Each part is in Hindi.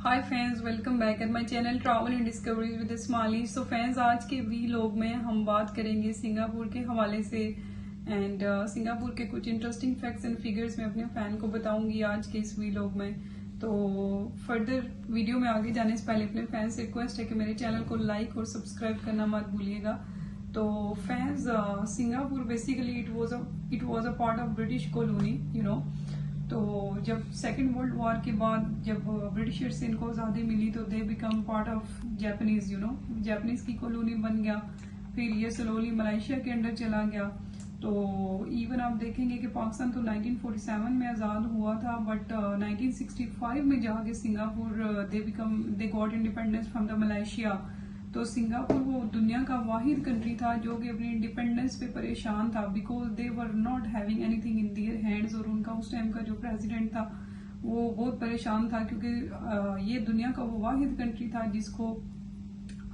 Hi friends, welcome back at my channel travel and discoveries with smiley. So friends, आज के वीलॉग में हम बात करेंगे सिंगापुर के हवाले से एंड सिंगापुर के कुछ इंटरेस्टिंग फैक्ट्स एंड फिगर्स मैं अपने फैन को बताऊंगी आज के इस वीलॉग में। तो फर्दर वीडियो में आगे जाने से पहले अपने फैन से रिक्वेस्ट है कि मेरे चैनल को लाइक और सब्सक्राइब करना मत भूलिएगा। तो fans, Singapore basically it was a part of British colony, you know. तो जब सेकेंड वर्ल्ड वॉर के बाद जब ब्रिटिशर्स से इनको आज़ादी मिली तो they become part of Japanese, you know, Japanese की कॉलोनी बन गया। फिर ये स्लोली मलेशिया के अंडर चला गया। तो इवन आप देखेंगे कि पाकिस्तान तो 1947 में आज़ाद हुआ था, बट 1965 में जाके Singapore they got independence from the Malaysia. तो सिंगापुर वो दुनिया का वाहिद कंट्री था जो कि अपनी इंडिपेंडेंस पे परेशान था, because they were not having anything in their hands. और उनका उस टाइम का जो प्रेसिडेंट था वो बहुत परेशान था, क्योंकि ये दुनिया का वो वाहिद कंट्री था जिसको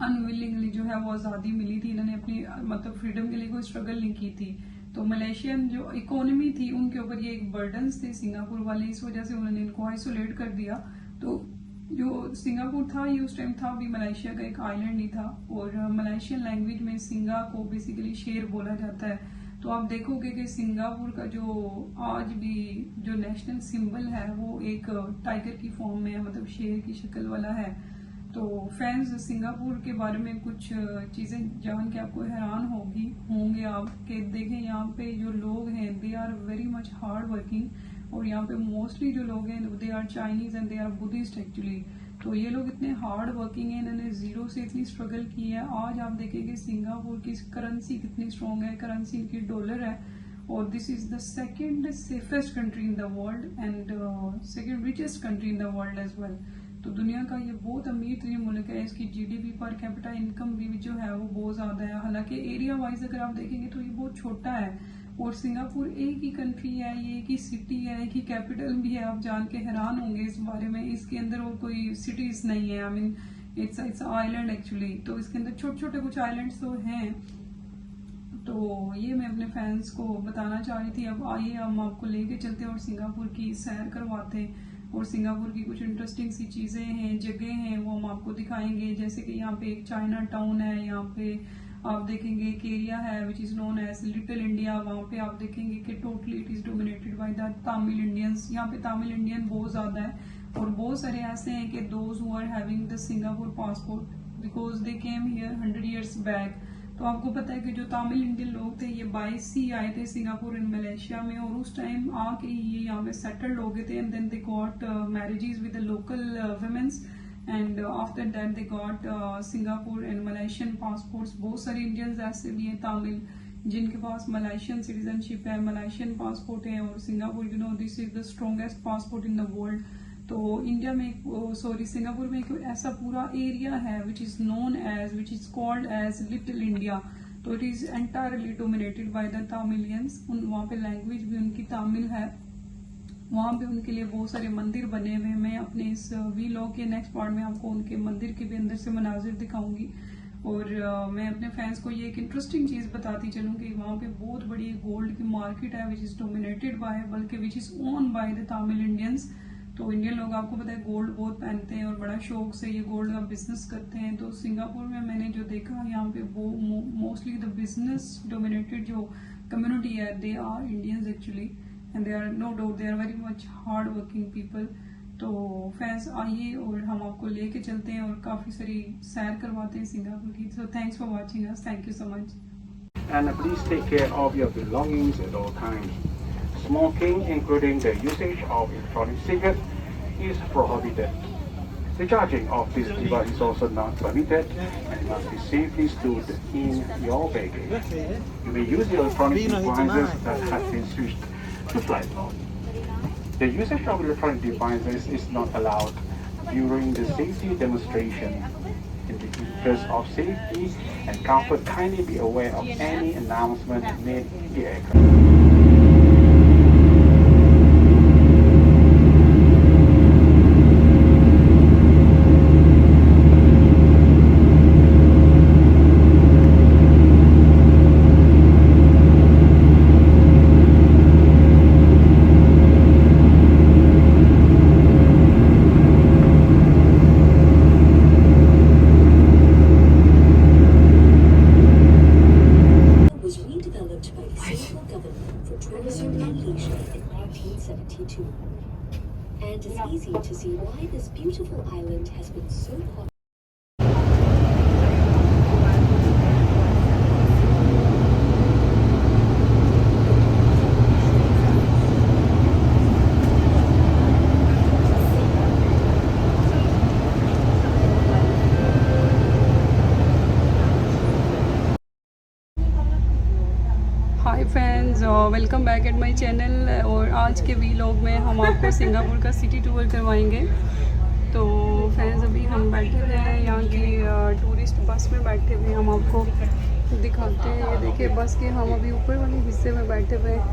अनविलिंगली जो है वो आज़ादी मिली थी। इन्होंने अपनी मतलब फ्रीडम के लिए कोई स्ट्रगल नहीं की थी। तो मलेशियन जो इकोनॉमी थी उनके ऊपर ये एक बर्डन थे सिंगापुर वाले, इस वजह से उन्होंने इनको आइसोलेट कर दिया। तो जो सिंगापुर था ये उस टाइम था भी मलेशिया का एक आइलैंड ही था। और मलेशियन लैंग्वेज में सिंगा को बेसिकली शेर बोला जाता है। तो आप देखोगे कि सिंगापुर का जो आज भी जो नेशनल सिंबल है वो एक टाइगर की फॉर्म में है, मतलब शेर की शक्ल वाला है। तो फैंस, सिंगापुर के बारे में कुछ चीजें जान के आपको हैरान होंगे आप कि देखें यहाँ पे जो लोग हैं they are very much hard working. और यहाँ पे मोस्टली जो लोग हैं they are Chinese and they are Buddhist actually. तो ये लोग इतने हार्ड वर्किंग हैं, इन्होंने जीरो से इतनी स्ट्रगल की है। आज आप देखेंगे सिंगापुर की करेंसी कितनी स्ट्रॉन्ग है, करेंसी इनकी डॉलर है। और this is the second safest country in the world and second richest country in the world as well. तो दुनिया का ये बहुत अमीर तरीन मुल्क है। इसकी जीडीपी पर कैपिटा इनकम भी जो है वो बहुत ज्यादा है। हालांकि एरिया वाइज अगर आप देखेंगे तो ये बहुत छोटा है। और सिंगापुर एक ही कंट्री है, ये एक ही सिटी है, एक ही कैपिटल भी है। आप जान के हैरान होंगे इस बारे में। इसके अंदर और कोई सिटीज नहीं है, I mean it's island actually. तो इसके अंदर छोटे छोटे कुछ आइलैंड्स तो हैं। तो ये मैं अपने फैंस को बताना चाह रही थी। अब आइए हम आपको लेके चलते हैं और सिंगापुर की सैर करवाते हैं। और सिंगापुर की कुछ इंटरेस्टिंग सी चीजें हैं, जगह हैं, वो हम आपको दिखाएंगे। जैसे कि यहाँ पे एक चाइना टाउन है, यहाँ पे आप देखेंगे एक एरिया है which is known as little India. वहाँ पे आप देखेंगे कि totally it is dominated by the Tamil Indians. यहाँ पे तमिल इंडियन बहुत ज्यादा है। और बहुत सारे ऐसे हैं कि those who are having the Singapore passport because they came here 100 years back. तो आपको पता है कि जो तमिल इंडियन लोग थे ये बाय सी आए थे सिंगापुर इन मलेशिया में। और उस टाइम आके ये यहाँ पे सेटल्ड हो गए थे and then they got marriages with the local womens and after that they got Singapore and Malaysian passports. बहुत सारे इंडियंस ऐसे भी हैं तमिल जिनके पास मलेशियन सिटीजनशिप है, मलेशियन पासपोर्ट है। और Singapore, you know, this is the strongest passport in the world. तो इंडिया में सिंगापुर में एक ऐसा पूरा एरिया है which is called as little India. तो it is entirely dominated by the Tamilians. वहाँ पे लैंग्वेज भी उनकी तमिल है। वहाँ पे उनके लिए बहुत सारे मंदिर बने हुए हैं। मैं अपने इस वीलॉग के नेक्स्ट पार्ट में आपको उनके मंदिर के भी अंदर से मनाजिर दिखाऊंगी। और मैं अपने फैंस को ये एक इंटरेस्टिंग चीज बताती चलूँ कि वहाँ पे बहुत बड़ी गोल्ड की मार्केट है विच इज डोमिनेटेड बाय, बल्कि which is own by the Tamil Indians. तो इंडियन लोग आपको पता है गोल्ड बहुत पहनते हैं और बड़ा शौक से ये गोल्ड का बिजनेस करते हैं। तो सिंगापुर में मैंने जो देखा यहाँ पे वो मोस्टली द बिजनेस डोमिनेटेड जो कम्युनिटी है they are Indians actually and they are no doubt they are very much hard working people. तो फैंस, आइए और हम आपको लेके चलते हैं और काफी सारी सैर करवाते हैं सिंगापुर की। So thanks for watching us, thank you so much. And please take care of your belongings at all times. Smoking, including the usage of electronic cigarettes, is prohibited. The charging of this device is also not permitted and must be safely stored in your baggage. You may use the electronic devices that have been switched to flight mode. The usage of electronic devices is not allowed during the safety demonstration. In the interest of safety and comfort, kindly be aware of any announcement made in the aircraft. why this beautiful island has been so popular. Hi friends, welcome back at my channel. और आज के वीलॉग में हम आपको सिंगापुर का सिटी टूर करवाएंगे। तो फ्रेंड्स, अभी हम बैठे हुए हैं यहाँ की टूरिस्ट बस में बैठे हुए। हम आपको दिखाते हैं, ये देखिए बस के हम अभी ऊपर वाले हिस्से में बैठे हुए हैं।